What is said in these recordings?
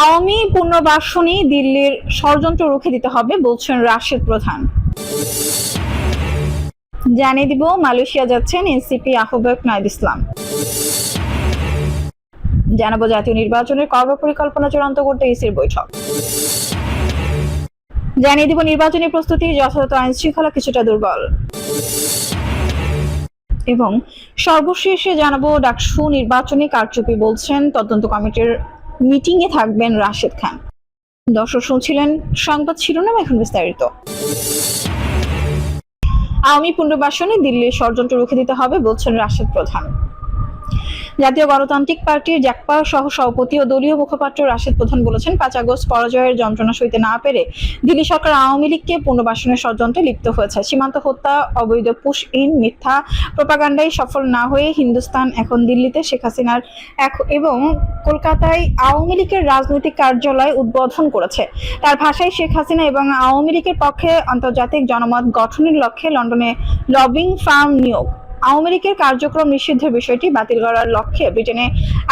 আওয়ামী পুনর্বাসনে দিল্লির ষড়যন্ত্র রুখে দিতে হবে বলছেন রাশেদ প্রধান। জানিয়ে দিব মালয়েশিয়া যাচ্ছেন এনসিপি আহ্বায়ক নাহিদ ইসলাম। জানাবো জাতীয় নির্বাচনের কর্মপরিকল্পনা চূড়ান্ত করতে ইসির বৈঠক। জানিয়ে দিব নির্বাচনী প্রস্তুতি যথাযথ আইন শৃঙ্খলা কিছুটা দুর্বল। এবং সর্বশেষে জানাবো ডাকসু নির্বাচনী কারচুপি বলছেন তদন্ত কমিটির মিটিং এ থাকবেন রাশেদ খান। দর্শক শুনছিলেন সংবাদ শিরোনাম, এখন বিস্তারিত। আওয়ামী পুনর্বাসনে দিল্লির ষড়যন্ত্র রুখে দিতে হবে বলছেন রাশেদ প্রধান। জাতীয় গণতান্ত্রিক পার্টির জাকপা সহ সভাপতি ও দলীয় মুখপাত্র রাশেদ প্রধান বলেছেন, 5 আগস্ট পরাজয়ের যন্ত্রণা সইতে না পেরে দিল্লি সরকার আওয়ামী লীগকে পুনর্বাসনের ষড়যন্ত্রে লিপ্ত হয়েছে। সীমান্ত হত্যা, অবৈধ পুশ ইন, মিথ্যা প্রোপাগান্ডায় সফল না হয়ে হিন্দুস্তান এখন দিল্লিতে শেখ হাসিনার এবং কলকাতায় আওয়ামী লীগের রাজনৈতিক কার্যালয় উদ্বোধন করেছে। তার ভাষায় শেখ হাসিনা এবং আওয়ামী লীগের পক্ষে আন্তর্জাতিক জনমত গঠনের লক্ষ্যে লন্ডনে লবিং ফার্ম নিয়োগ, আওয়ামী লীগের কার্যক্রম নিষিদ্ধের বিষয়টি বাতিল করার লক্ষ্যে ব্রিটেনে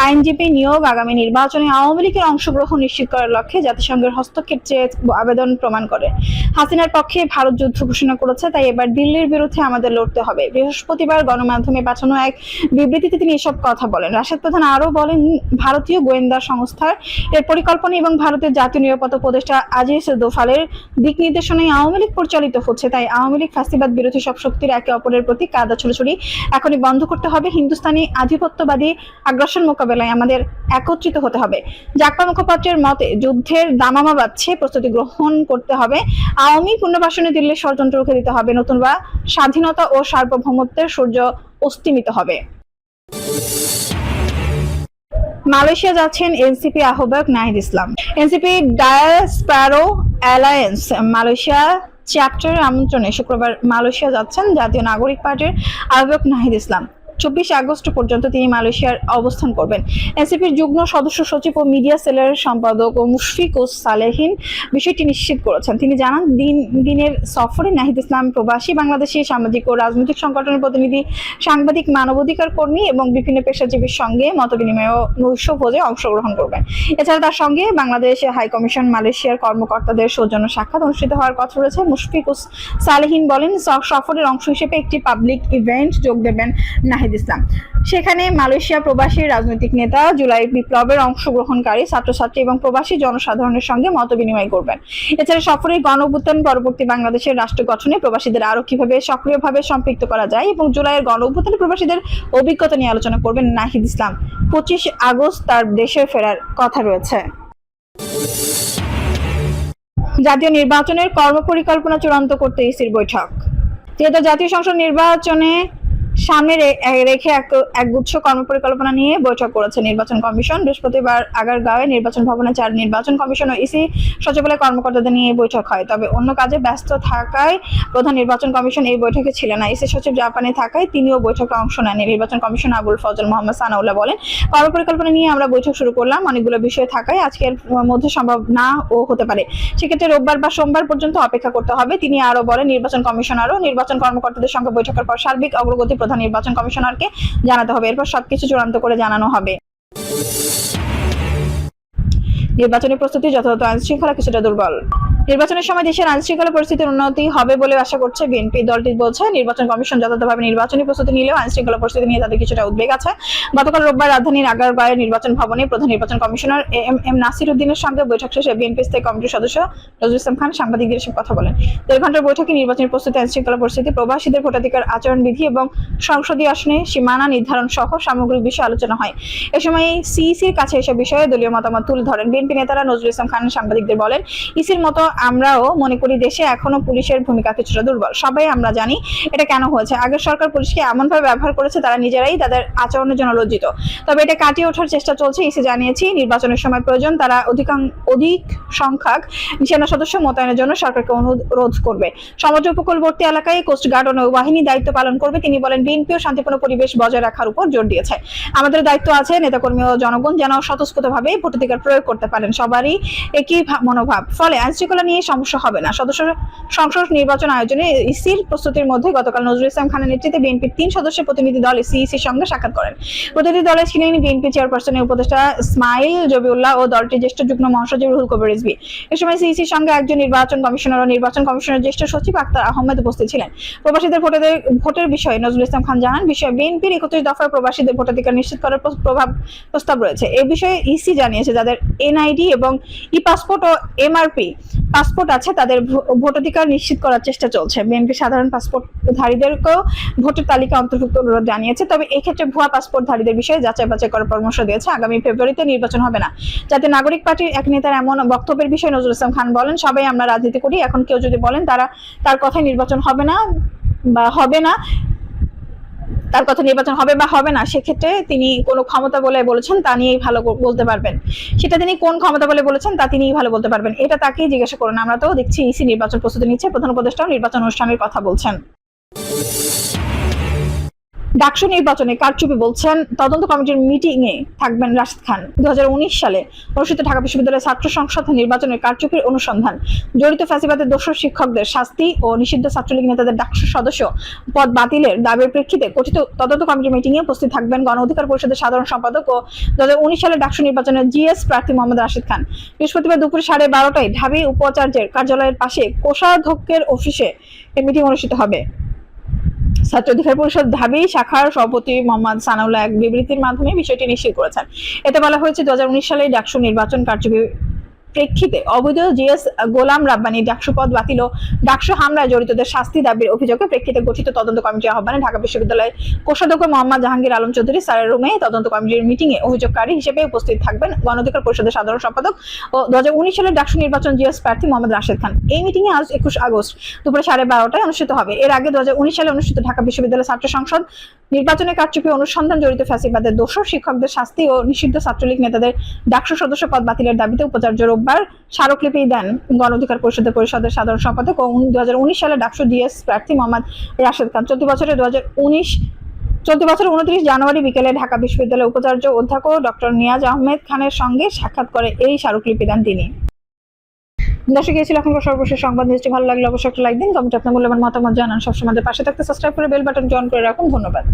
আইনজীবী নিয়োগ, আগামী নির্বাচনে আওয়ামী লীগের অংশগ্রহণ নিশ্চিত করার লক্ষ্যে জাতিসংঘের হস্তক্ষেপ চেয়ে আবেদন প্রমাণ করে হাসিনার পক্ষে ভারত যুদ্ধ ঘোষণা করেছে। তাই এবার দিল্লির বিরুদ্ধে আমাদের লড়তে হবে। বৃহস্পতিবার গণমাধ্যমে পাঠানো এক বিবৃতিতে তিনি এসব কথা বলেন। রাশেদ প্রধান আরও বলেন, ভারতীয় গোয়েন্দা সংস্থার এর পরিকল্পনা এবং ভারতের জাতীয় নিরাপত্তা উপদেষ্টা আজিজ দোভালের দিক নির্দেশনায় আওয়ামী লীগ পরিচালিত হচ্ছে। তাই আওয়ামী লীগ ফ্যাসিবাদ বিরোধী সব শক্তির একে অপরের প্রতি কাদা ছুড়াছুড়ি এখনই বন্ধ করতে হবে। হিন্দুস্তানি আধিপত্যবাদী আগ্রাসন মোকাবেলায় আমাদের একত্রিত হতে হবে। জাকপা মুখপাত্রের মতে, যুদ্ধের দামামা বাজছে, প্রস্তুতি গ্রহণ করতে হবে। আওয়ামী পুনর্বাসনে দিল্লির ষড়যন্ত্র রুখে দিতে হবে, নতুবা স্বাধীনতা ও সার্বভৌমত্বের সূর্য অস্তিমিত হবে। মালয়েশিয়া যাচ্ছেন এনসিপি আহ্বায়ক Nahid Islam. NCP diaspora alliance Malaysia চ্যাপ্টারের আমন্ত্রণে শুক্রবার মালয়েশিয়া যাচ্ছেন জাতীয় নাগরিক পার্টির আহ্বায়ক নাহিদ ইসলাম। 24 আগস্ট পর্যন্ত তিনি মালয়েশিয়ার অবস্থান করবেন। এনসিপির যুগ্ম সদস্য সচিব ও মিডিয়া সেলের সম্পাদক ও মুশফিকুস সালেহিন বিষয়টি নিশ্চিত করেছেন। তিনি জানান, দিনের সফরে নাহিদ ইসলাম প্রবাসী বাংলাদেশি সামাজিক ও রাজনৈতিক সংগঠনের প্রতিনিধি, সাংবাদিক, মানবাধিকার কর্মী এবং বিভিন্ন পেশাজীবীর সঙ্গে মতবিনিময় ও নৈশভোজে অংশগ্রহণ করবেন। এছাড়া তার সঙ্গে বাংলাদেশ হাই কমিশন মালয়েশিয়ার কর্মকর্তাদের সৌজন্য সাক্ষাৎ অনুষ্ঠিত হওয়ার কথা রয়েছে। মুশফিকুস সালেহিন বলেন, সফরের অংশ হিসেবে একটি পাবলিক ইভেন্ট যোগ দেবেন নাহিদ ইসলাম। সেখানে মালয়েশিয়া প্রবাসী রাজনৈতিক নেতা, জুলাই বিপ্লবের অংশগ্রহণকারী ছাত্রছাত্রী এবং প্রবাসী জনসাধারণের সঙ্গে মত বিনিময় করবেন। এছাড়া সফরে গণ-অভ্যুত্থান পরবর্তী বাংলাদেশের রাষ্ট্র গঠনে প্রবাসীদের আরো কিভাবে সক্রিয়ভাবে সম্পৃক্ত করা যায় এবং জুলাইয়ের গণ-অভ্যুত্থানে প্রবাসীদের অভিজ্ঞতা নিয়ে আলোচনা করবেন নাহিদ ইসলাম। 25 আগস্ট তার দেশে ফেরার কথা রয়েছে। জাতীয় নির্বাচনের কর্মপরিকল্পনা চূড়ান্ত করতে ইসির বৈঠক। যেহেতু জাতীয় সংসদ নির্বাচনে সামনে রেখে একগুচ্ছ কর্মপরিকল্পনা নিয়ে বৈঠক করেছে নির্বাচন কমিশন। বৃহস্পতিবার আগারগাঁওয়ে নির্বাচন ভবনে 4 নির্বাচন কমিশন ও ইসি সচিবালয় কর্মকর্তাদের নিয়ে বৈঠক হয়। তবে অন্য কাজে ব্যস্ত থাকায় প্রধান নির্বাচন কমিশন এই বৈঠকে ছিলেন না। ইসি সচিব জাপানে থাকায় তিনিও বৈঠকে অংশ নেননি। নির্বাচন কমিশন আবুল ফজল মোহাম্মদ সানাউল্লাহ বলেন, কর্মপরিকল্পনা নিয়ে আমরা বৈঠক শুরু করলাম, অনেকগুলো বিষয় থাকায় আজকের মধ্যে সম্ভব না ও হতে পারে, সেক্ষেত্রে রোববার বা সোমবার পর্যন্ত অপেক্ষা করতে হবে। তিনি আরো বলেন, নির্বাচন কমিশনার ও নির্বাচন কর্মকর্তাদের সঙ্গে বৈঠকের পর সার্বিক অগ্রগতি প্রধান নির্বাচন কমিশনারকে জানাতে হবে। এরপর সবকিছু চূড়ান্ত করে জানানো হবে। নির্বাচনী প্রস্তুতি যথাযথ আইন শৃঙ্খলা কিছুটা দুর্বল। নির্বাচনের সময় দেশের আইন শৃঙ্খলা পরিস্থিতির উন্নতি হবে বলে আশা করছে বিএনপি। দলটি বলছে, নির্বাচন কমিশন যথাযথভাবে নির্বাচনী প্রস্তুতি নিলেও আইন শৃঙ্খলা পরিস্থিতি নিয়ে তাদের কিছুটা উদ্বেগ আছে। গতকাল রোববার রাজধানীর আগারগাঁওয়ের নির্বাচন ভবনে প্রধান নির্বাচন কমিশনার এম নাসির উদ্দিনের সঙ্গে বৈঠক শেষে বিএনপি স্থায়ী কমিটির সদস্য নজরুল ইসলাম খান সাংবাদিকদের এসব কথা বলেন। 1.5 ঘণ্টার বৈঠকে নির্বাচনী প্রস্তুতি, আইন শৃঙ্খলা পরিস্থিতি, প্রবাসীদের ভোটাধিকার আচরণবিধি এবং সংসদীয় আসনে সীমানা নির্ধারণ সহ সামগ্রিক বিষয়ে আলোচনা হয়। এ সময় সিইসির কাছে এসব বিষয়ে দলীয় মতামত তুলে ধরেন বিএনপি নেতারা। নজরুল ইসলাম খান সাংবাদিকদের বলেন, ইসির মতো আমরাও মনে করি দেশে এখনো পুলিশের ভূমিকা কিছুটা দুর্বল। সবাই আমরা জানি এটা কেন হয়েছে। আগের সরকার পুলিশকে এমনভাবে ব্যবহার করেছে তারা নিজেরাই তাদের আচরণের জন্য লজ্জিত। তবে এটা কাটিয়ে ওঠার চেষ্টা চলছে। ইসি জানিয়েছি, নির্বাচনের সময় প্রয়োজন তারা অধিক সংখ্যক সেনা সদস্য মোতায়েনের জন্য সরকারকে অনুরোধ করবে। সমুদ্র উপকূলবর্তী এলাকায় কোস্টগার্ড ও নৌবাহিনী দায়িত্ব পালন করবে। তিনি বলেন, বিএনপিও শান্তিপূর্ণ পরিবেশ বজায় রাখার উপর জোর দিয়েছে। আমাদের দায়িত্ব আছে নেতাকর্মী ও জনগণ যেন স্বতঃস্ফূর্তভাবে ভোটাধিকার প্রয়োগ করতে পারেন। সবারই একই মনোভাব। ফলে আইনশৃঙ্খলা নিয়ে সমস্যা হবে না। সদস্য সংসদ নির্বাচন আয়োজনে ইসির প্রস্তুতির মধ্যে গতকাল নজরুল ইসলাম খানের নেতৃত্বে বিএনপির 3 সদস্যের প্রতিনিধি দল সিইসির সঙ্গে সাক্ষাৎ করেন। প্রতিনিধি দলে ছিলেন বিএনপি চেয়ারপারসনের উপদেষ্টা ইসমাইল জবিউল্লাহ ও দলটির জ্যেষ্ঠ যুগ্ম মহাসচিব রুহুল কবির রিজভী। এ সময় সিইসির সঙ্গে একজন নির্বাচন কমিশনার ও নির্বাচন কমিশনের জ্যেষ্ঠ সচিব আক্তার আহমেদ উপস্থিত ছিলেন। প্রবাসীদের ভোটের বিষয়ে নজরুল ইসলাম খান জানান, বিষয়ে বিএনপির 31 দফায় প্রবাসীদের ভোটাধিকার নিশ্চিত করার প্রস্তাব রয়েছে। এ বিষয়ে ইসি জানিয়েছে, যাদের এনআইডি এবং ই পাসপোর্ট ও এমআরপি পাসপোর্ট আছে তাদের ভোটাধিকার নিশ্চিত করার চেষ্টা চলছে। বিএনপি সাধারণ পাসপোর্টধারীদেরকেও ভোটের তালিকা অন্তর্ভুক্ত অনুরোধ জানিয়েছে। তবে এই ক্ষেত্রে ভুয়া পাসপোর্টধারীদের বিষয়ে যাচাই বাছাই করার পরামর্শ দিয়েছে। আগামী ফেব্রুয়ারিতে নির্বাচন হবে না। জাতীয় নাগরিক পার্টির এক নেতার এমন বক্তব্যের বিষয়ে নজরুল ইসলাম খান বলেন, সবাই আমরা রাজনীতি করি, এখন কেউ যদি বলেন তার কথায় নির্বাচন হবে না বা হবে না, তার কথা নির্বাচন হবে বা হবে না, সেক্ষেত্রে তিনি কোন ক্ষমতা বলে বলেছেন তা নিয়েই ভালো বলতে পারবেন। সেটা তিনি কোন ক্ষমতা বলে বলেছেন তা তিনিই ভালো বলতে পারবেন। এটা তাকেই জিজ্ঞাসা করুন। আমরা তো দেখছি ইসি নির্বাচন প্রস্তুতি নিচ্ছে, প্রধান উপদেষ্টাও নির্বাচন অনুষ্ঠানের কথা বলছেন। ডাকসু নির্বাচনে কারচুপি বলছেন তদন্ত কমিটির মিটিং এ থাকবেন রাশিদ খান। 2019 সালে অনুষ্ঠিত ঢাকা বিশ্ববিদ্যালয়ের ছাত্র সংসদ নির্বাচনের কারচুপির অনুসন্ধান, জড়িত ফ্যাসিবাদের দোষর শিক্ষকদের শাস্তি ও নিষিদ্ধ ছাত্রলীগ নেতাদের ডাকসু সদস্য পদ বাতিলের দাবির প্রেক্ষিতে গঠিত তদন্ত কমিটির মিটিং এ উপস্থিত থাকবেন গণ অধিকার পরিষদের সাধারণ সম্পাদক ও 2019 সালে ডাকসু নির্বাচনের জিএস প্রার্থী মোহাম্মদ রাশিদ খান। বৃহস্পতিবার দুপুর 12:30টায় ঢাবি উপাচার্যের কার্যালয়ের পাশে কোষাধ্যক্ষের অফিসে এই মিটিং অনুষ্ঠিত হবে। ছাত্র অধিকার পরিষদ ঢাবি শাখার সভাপতি মোহাম্মদ সানাউল্লাহ এক বিবৃতির মাধ্যমে বিষয়টি নিশ্চিত করেছেন। এতে বলা হয়েছে, 2019 সালে ডাকসু নির্বাচন কারচুপির প্রেক্ষিতে অবৈধ জিএস গোলাম রাব্বানী ডাকসু পদ বাতিল ও ডাকসু হামলায় জড়িতদের শাস্তি দাবির অভিযোগের প্রেক্ষিতে গঠিত তদন্ত কমিটির আহ্বানে ঢাকা বিশ্ববিদ্যালয়ের কোষাধ্যক্ষ মোহাম্মদ জাহাঙ্গীর আলম চৌধুরী স্যারের রুমে তদন্ত কমিটির মিটিং এ অভিযোগকারী হিসেবে উপস্থিত থাকবেন গণ অধিকার পরিষদের সাধারণ সম্পাদক ও 2019 সালের ডাকসু নির্বাচন জিএস প্রার্থী মোহাম্মদ রাশিদ খান। এই মিটিং এ আজ 21 আগস্ট দুপুরে 12:30টায় অনুষ্ঠিত হবে। এর আগে 2019 সালে অনুষ্ঠিত ঢাকা বিশ্ববিদ্যালয় ছাত্র সংসদ নির্বাচনের কারচুপি অনুসন্ধান, জড়িত ফ্যাসিবাদের দোষর শিক্ষকদের শাস্তি ও নিষিদ্ধ ছাত্রলীগ নেতাদের ডাকসু সদস্য পদ বাতিলের দাবিতে উপাচার্য রোববার স্মারকলিপি দেন গণ অধিকার পরিষদের সাধারণ সম্পাদক ও 2019 সালে ডাকসু জিএস প্রার্থী মোহাম্মদ রাশিদ খান। চলতি বছরের 29 জানুয়ারি বিকেলে ঢাকা বিশ্ববিদ্যালয়ের উপাচার্য অধ্যক্ষ ডক্টর নিয়াজ আহমেদ খানের সঙ্গে সাক্ষাৎ করে এই স্মারকলিপি দেন তিনি। দর্শক, এই ছিল এখনকার সর্বশেষ সংবাদ। নিউজটি ভালো লাগলে অবশ্যই একটা লাইক দিন, কমেন্টে আপনার মূল্যবান মতামত জানান। সবসময় আমাদের পাশে থাকতে সাবস্ক্রাইব করে বেল বাটন অন করে রাখুন। ধন্যবাদ।